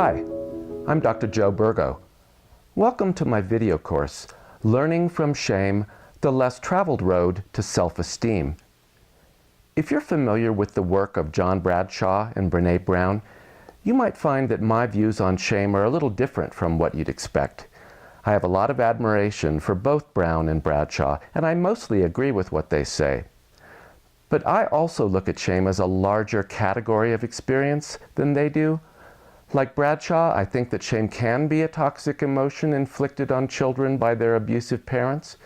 Hi, I'm Dr. Joe Burgo. Welcome to my video course, Learning from Shame, the Less Traveled Road to Self-Esteem. If you're familiar with the work of John Bradshaw and Brené Brown, you might find that my views on shame are a little different from what you'd expect. I have a lot of admiration for both Brown and Bradshaw, and I mostly agree with what they say. But I also look at shame as a larger category of experience than they do. Like Bradshaw, I think that shame can be a toxic emotion inflicted on children by their abusive parents.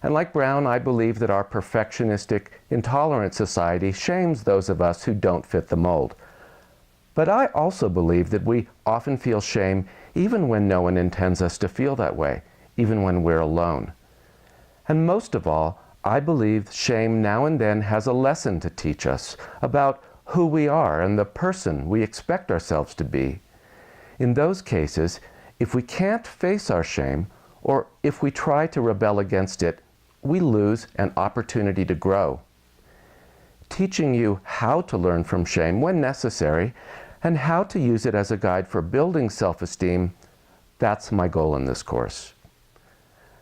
And like Brown, I believe that our perfectionistic, intolerant society shames those of us who don't fit the mold. But I also believe that we often feel shame even when no one intends us to feel that way, even when we're alone. And most of all, I believe shame now and then has a lesson to teach us about who we are and the person we expect ourselves to be. In those cases, if we can't face our shame, or if we try to rebel against it, we lose an opportunity to grow. Teaching you how to learn from shame when necessary, and how to use it as a guide for building self-esteem, that's my goal in this course.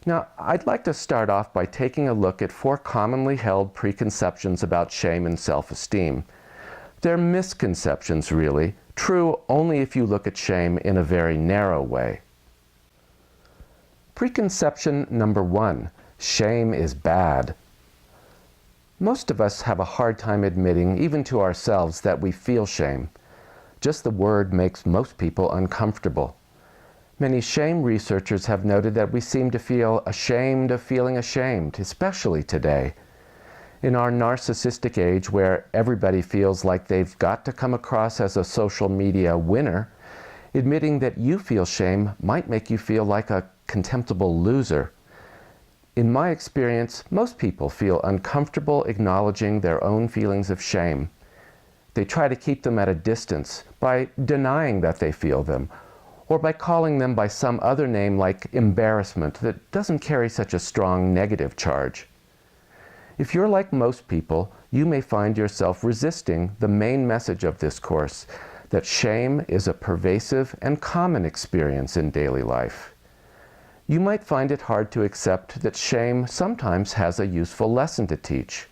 Now, I'd like to start off by taking a look at 4 commonly held preconceptions about shame and self-esteem. They're misconceptions, really, true only if you look at shame in a very narrow way. Preconception number 1, shame is bad. Most of us have a hard time admitting, even to ourselves, that we feel shame. Just the word makes most people uncomfortable. Many shame researchers have noted that we seem to feel ashamed of feeling ashamed, especially today. In our narcissistic age, where everybody feels like they've got to come across as a social media winner, admitting that you feel shame might make you feel like a contemptible loser. In my experience, most people feel uncomfortable acknowledging their own feelings of shame. They try to keep them at a distance by denying that they feel them, or by calling them by some other name like embarrassment that doesn't carry such a strong negative charge. If you're like most people, you may find yourself resisting the main message of this course, that shame is a pervasive and common experience in daily life. You might find it hard to accept that shame sometimes has a useful lesson to teach.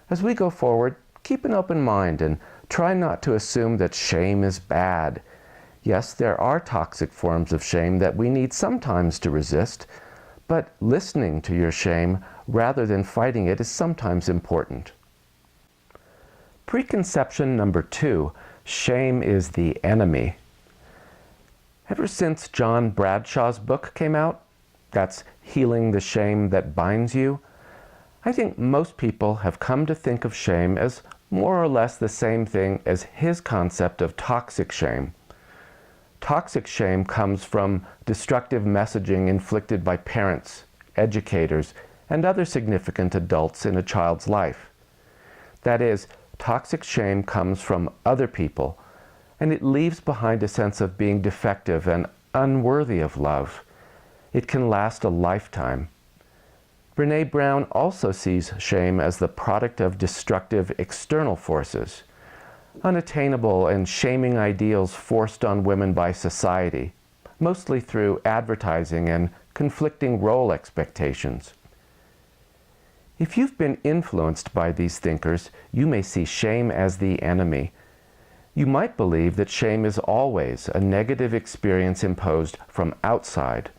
As we go forward, keep an open mind and try not to assume that shame is bad. Yes, there are toxic forms of shame that we need sometimes to resist, but listening to your shame rather than fighting it is sometimes important. Preconception number 2, shame is the enemy. Ever since John Bradshaw's book came out, that's Healing the Shame That Binds You, I think most people have come to think of shame as more or less the same thing as his concept of toxic shame. Toxic shame comes from destructive messaging inflicted by parents, educators, and other significant adults in a child's life. That is, toxic shame comes from other people, and it leaves behind a sense of being defective and unworthy of love. It can last a lifetime. Brené Brown also sees shame as the product of destructive external forces, unattainable and shaming ideals forced on women by society, mostly through advertising and conflicting role expectations. If you've been influenced by these thinkers, you may see shame as the enemy. You might believe that shame is always a negative experience imposed from outside,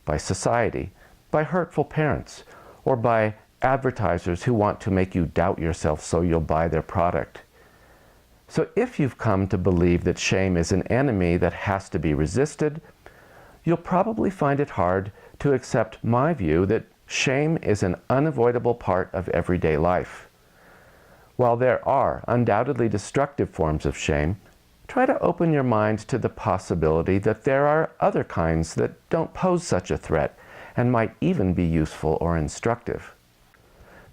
by society, by hurtful parents, or by advertisers who want to make you doubt yourself so you'll buy their product. So if you've come to believe that shame is an enemy that has to be resisted, you'll probably find it hard to accept my view that shame is an unavoidable part of everyday life. While there are undoubtedly destructive forms of shame, try to open your mind to the possibility that there are other kinds that don't pose such a threat and might even be useful or instructive.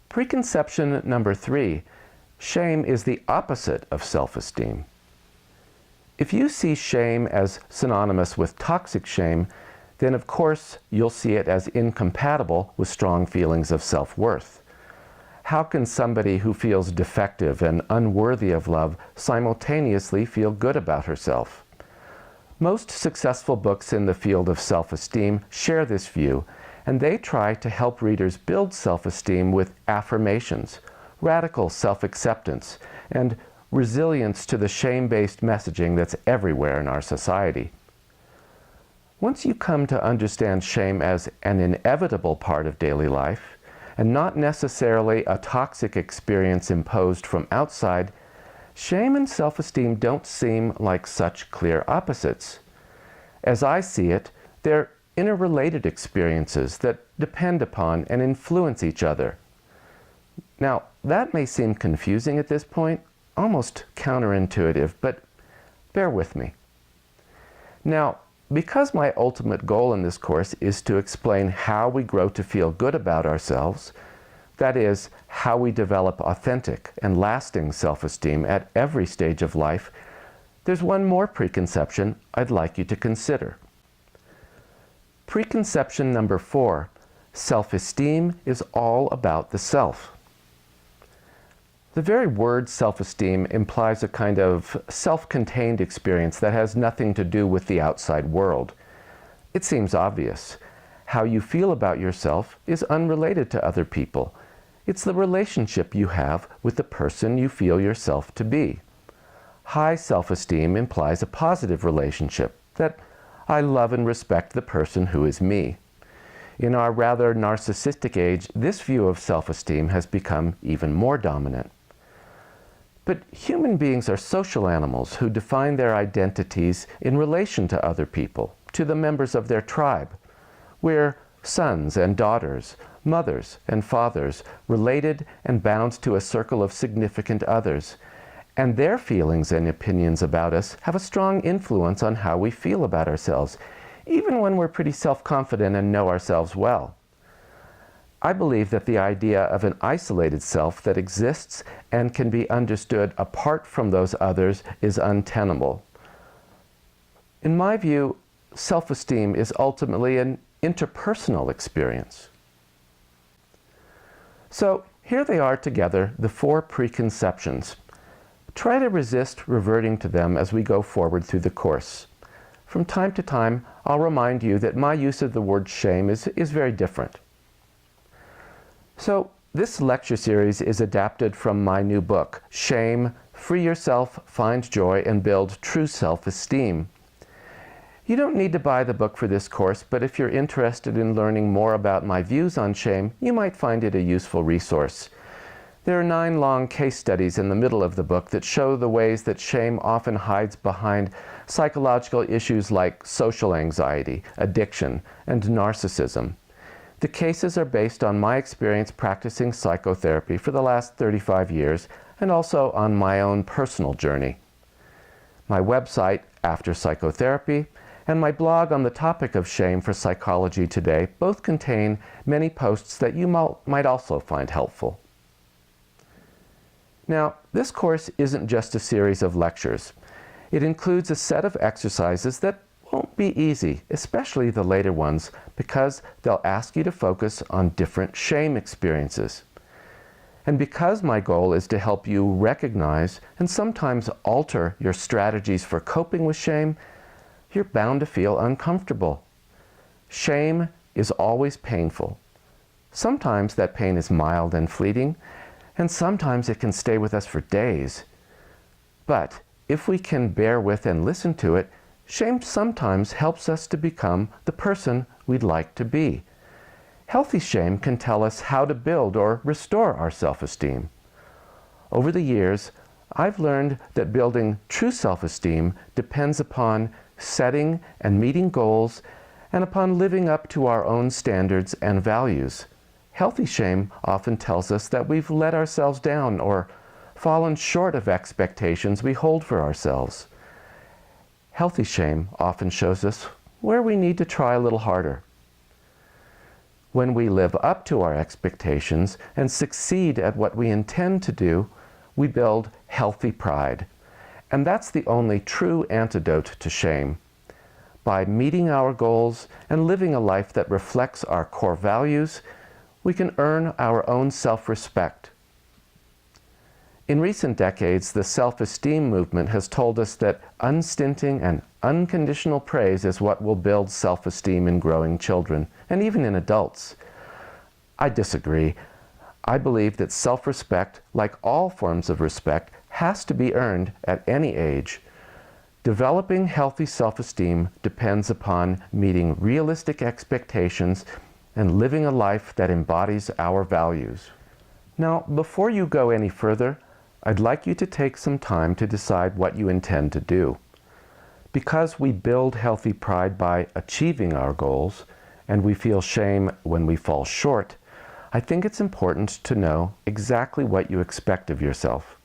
Preconception number 3, shame is the opposite of self-esteem. If you see shame as synonymous with toxic shame, then of course you'll see it as incompatible with strong feelings of self-worth. How can somebody who feels defective and unworthy of love simultaneously feel good about herself? Most successful books in the field of self-esteem share this view, and they try to help readers build self-esteem with affirmations, radical self-acceptance, and resilience to the shame-based messaging that's everywhere in our society. Once you come to understand shame as an inevitable part of daily life, and not necessarily a toxic experience imposed from outside, shame and self-esteem don't seem like such clear opposites. As I see it, they're interrelated experiences that depend upon and influence each other. Now, that may seem confusing at this point, almost counterintuitive, but bear with me. Now, because my ultimate goal in this course is to explain how we grow to feel good about ourselves, that is, how we develop authentic and lasting self-esteem at every stage of life, there's one more preconception I'd like you to consider. Preconception number 4, self-esteem is all about the self. The very word self-esteem implies a kind of self-contained experience that has nothing to do with the outside world. It seems obvious. How you feel about yourself is unrelated to other people. It's the relationship you have with the person you feel yourself to be. High self-esteem implies a positive relationship, that I love and respect the person who is me. In our rather narcissistic age, this view of self-esteem has become even more dominant. But human beings are social animals who define their identities in relation to other people, to the members of their tribe. We're sons and daughters, mothers and fathers, related and bound to a circle of significant others. And their feelings and opinions about us have a strong influence on how we feel about ourselves, even when we're pretty self-confident and know ourselves well. I believe that the idea of an isolated self that exists and can be understood apart from those others is untenable. In my view, self-esteem is ultimately an interpersonal experience. So here they are together, the 4 preconceptions. Try to resist reverting to them as we go forward through the course. From time to time, I'll remind you that my use of the word shame is very different. So, this lecture series is adapted from my new book, Shame, Free Yourself, Find Joy, and Build True Self-Esteem. You don't need to buy the book for this course, but if you're interested in learning more about my views on shame, you might find it a useful resource. There are 9 long case studies in the middle of the book that show the ways that shame often hides behind psychological issues like social anxiety, addiction, and narcissism. The cases are based on my experience practicing psychotherapy for the last 35 years and also on my own personal journey. My website, After Psychotherapy, and my blog on the topic of shame for Psychology Today both contain many posts that you might also find helpful. Now, this course isn't just a series of lectures. It includes a set of exercises that won't be easy, especially the later ones, because they'll ask you to focus on different shame experiences. And because my goal is to help you recognize and sometimes alter your strategies for coping with shame, you're bound to feel uncomfortable. Shame is always painful. Sometimes that pain is mild and fleeting, and sometimes it can stay with us for days. But if we can bear with and listen to it, shame sometimes helps us to become the person we'd like to be. Healthy shame can tell us how to build or restore our self-esteem. Over the years, I've learned that building true self-esteem depends upon setting and meeting goals and upon living up to our own standards and values. Healthy shame often tells us that we've let ourselves down or fallen short of expectations we hold for ourselves. Healthy shame often shows us where we need to try a little harder. When we live up to our expectations and succeed at what we intend to do, we build healthy pride. And that's the only true antidote to shame. By meeting our goals and living a life that reflects our core values, we can earn our own self-respect. In recent decades, the self-esteem movement has told us that unstinting and unconditional praise is what will build self-esteem in growing children, and even in adults. I disagree. I believe that self-respect, like all forms of respect, has to be earned at any age. Developing healthy self-esteem depends upon meeting realistic expectations and living a life that embodies our values. Now, before you go any further, I'd like you to take some time to decide what you intend to do. Because we build healthy pride by achieving our goals, and we feel shame when we fall short, I think it's important to know exactly what you expect of yourself.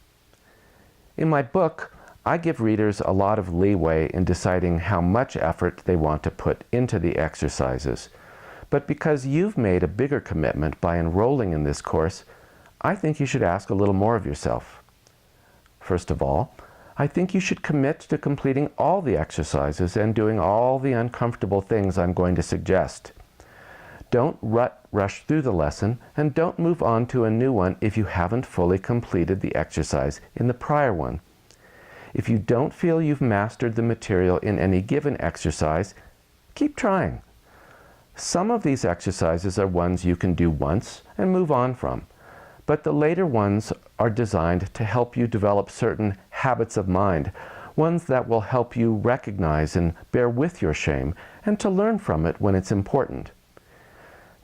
In my book, I give readers a lot of leeway in deciding how much effort they want to put into the exercises. But because you've made a bigger commitment by enrolling in this course, I think you should ask a little more of yourself. First of all, I think you should commit to completing all the exercises and doing all the uncomfortable things I'm going to suggest. Don't rush through the lesson, and don't move on to a new one if you haven't fully completed the exercise in the prior one. If you don't feel you've mastered the material in any given exercise, keep trying. Some of these exercises are ones you can do once and move on from, but the later ones are designed to help you develop certain habits of mind, ones that will help you recognize and bear with your shame and to learn from it when it's important.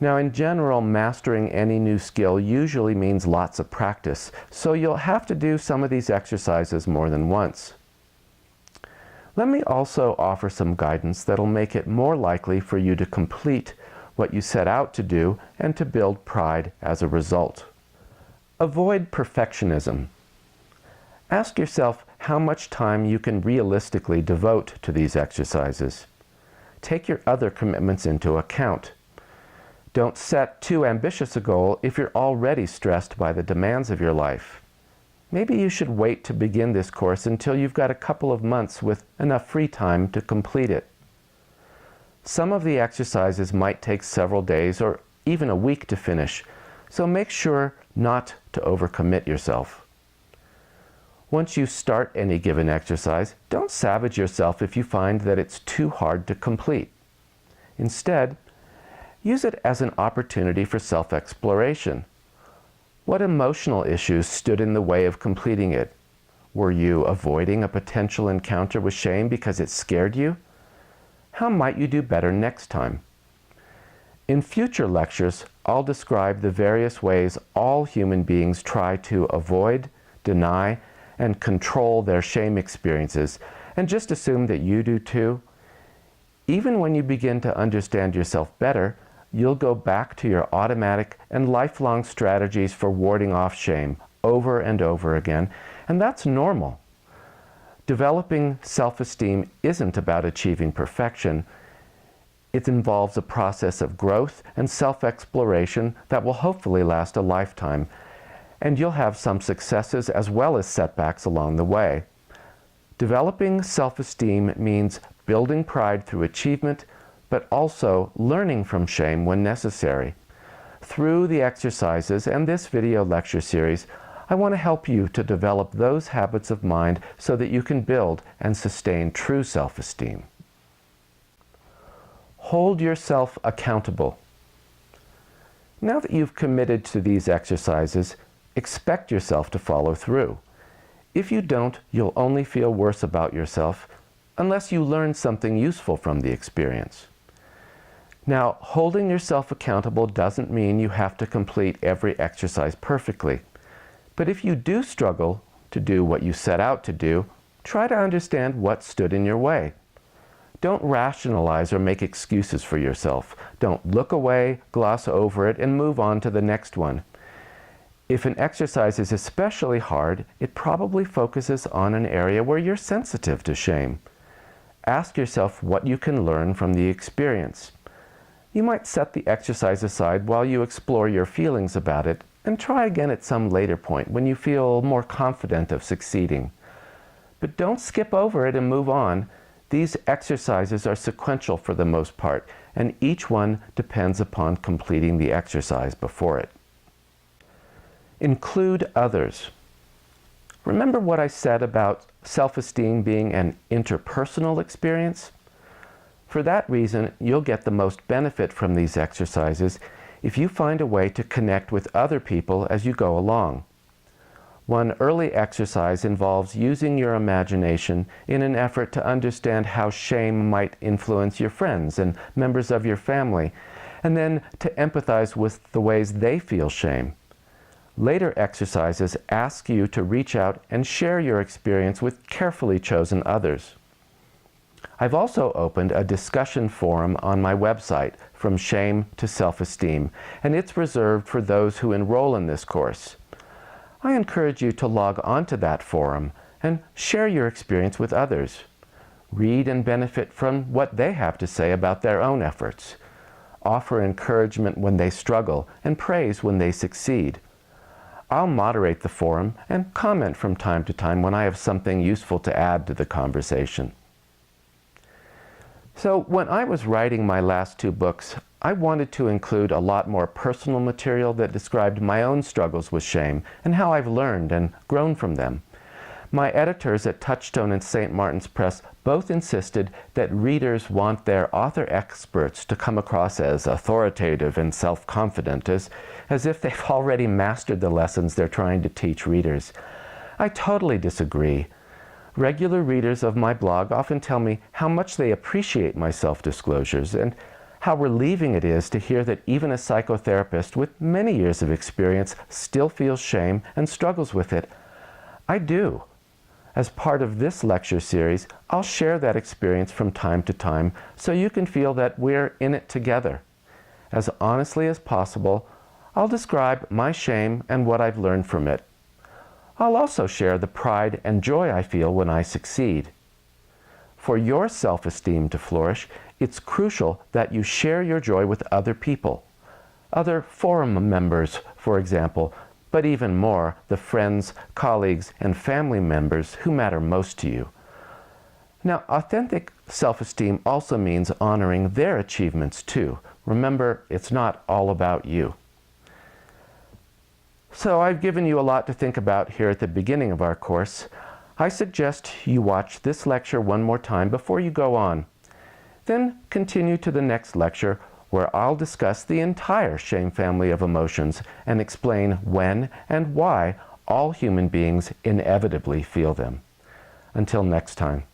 Now, in general, mastering any new skill usually means lots of practice, so you'll have to do some of these exercises more than once. Let me also offer some guidance that'll make it more likely for you to complete what you set out to do and to build pride as a result. Avoid perfectionism. Ask yourself how much time you can realistically devote to these exercises. Take your other commitments into account. Don't set too ambitious a goal if you're already stressed by the demands of your life. Maybe you should wait to begin this course until you've got a couple of months with enough free time to complete it. Some of the exercises might take several days or even a week to finish, so make sure not to overcommit yourself. Once you start any given exercise, don't savage yourself if you find that it's too hard to complete. Instead, use it as an opportunity for self-exploration. What emotional issues stood in the way of completing it? Were you avoiding a potential encounter with shame because it scared you? How might you do better next time? In future lectures, I'll describe the various ways all human beings try to avoid, deny, and control their shame experiences, and just assume that you do too. Even when you begin to understand yourself better, you'll go back to your automatic and lifelong strategies for warding off shame over and over again, and that's normal. Developing self-esteem isn't about achieving perfection. It involves a process of growth and self-exploration that will hopefully last a lifetime, and you'll have some successes as well as setbacks along the way. Developing self-esteem means building pride through achievement, but also learning from shame when necessary. Through the exercises and this video lecture series, I want to help you to develop those habits of mind so that you can build and sustain true self-esteem. Hold yourself accountable. Now that you've committed to these exercises, expect yourself to follow through. If you don't, you'll only feel worse about yourself unless you learn something useful from the experience. Now, holding yourself accountable doesn't mean you have to complete every exercise perfectly. But if you do struggle to do what you set out to do, try to understand what stood in your way. Don't rationalize or make excuses for yourself. Don't look away, gloss over it, and move on to the next one. If an exercise is especially hard, it probably focuses on an area where you're sensitive to shame. Ask yourself what you can learn from the experience. You might set the exercise aside while you explore your feelings about it and try again at some later point when you feel more confident of succeeding. But don't skip over it and move on. These exercises are sequential for the most part, and each one depends upon completing the exercise before it. Include others. Remember what I said about self-esteem being an interpersonal experience? For that reason, you'll get the most benefit from these exercises if you find a way to connect with other people as you go along. One early exercise involves using your imagination in an effort to understand how shame might influence your friends and members of your family, and then to empathize with the ways they feel shame. Later exercises ask you to reach out and share your experience with carefully chosen others. I've also opened a discussion forum on my website, From Shame to Self-Esteem, and it's reserved for those who enroll in this course. I encourage you to log onto that forum and share your experience with others. Read and benefit from what they have to say about their own efforts. Offer encouragement when they struggle and praise when they succeed. I'll moderate the forum and comment from time to time when I have something useful to add to the conversation. So when I was writing my last two books, I wanted to include a lot more personal material that described my own struggles with shame and how I've learned and grown from them. My editors at Touchstone and St. Martin's Press both insisted that readers want their author experts to come across as authoritative and self-confident, as if they've already mastered the lessons they're trying to teach readers. I totally disagree. Regular readers of my blog often tell me how much they appreciate my self-disclosures and how relieving it is to hear that even a psychotherapist with many years of experience still feels shame and struggles with it. I do. As part of this lecture series, I'll share that experience from time to time so you can feel that we're in it together. As honestly as possible, I'll describe my shame and what I've learned from it. I'll also share the pride and joy I feel when I succeed. For your self-esteem to flourish, it's crucial that you share your joy with other people. Other forum members, for example, but even more, the friends, colleagues, and family members who matter most to you. Now, authentic self-esteem also means honoring their achievements too. Remember, it's not all about you. So I've given you a lot to think about here at the beginning of our course. I suggest you watch this lecture one more time before you go on. Then continue to the next lecture where I'll discuss the entire shame family of emotions and explain when and why all human beings inevitably feel them. Until next time.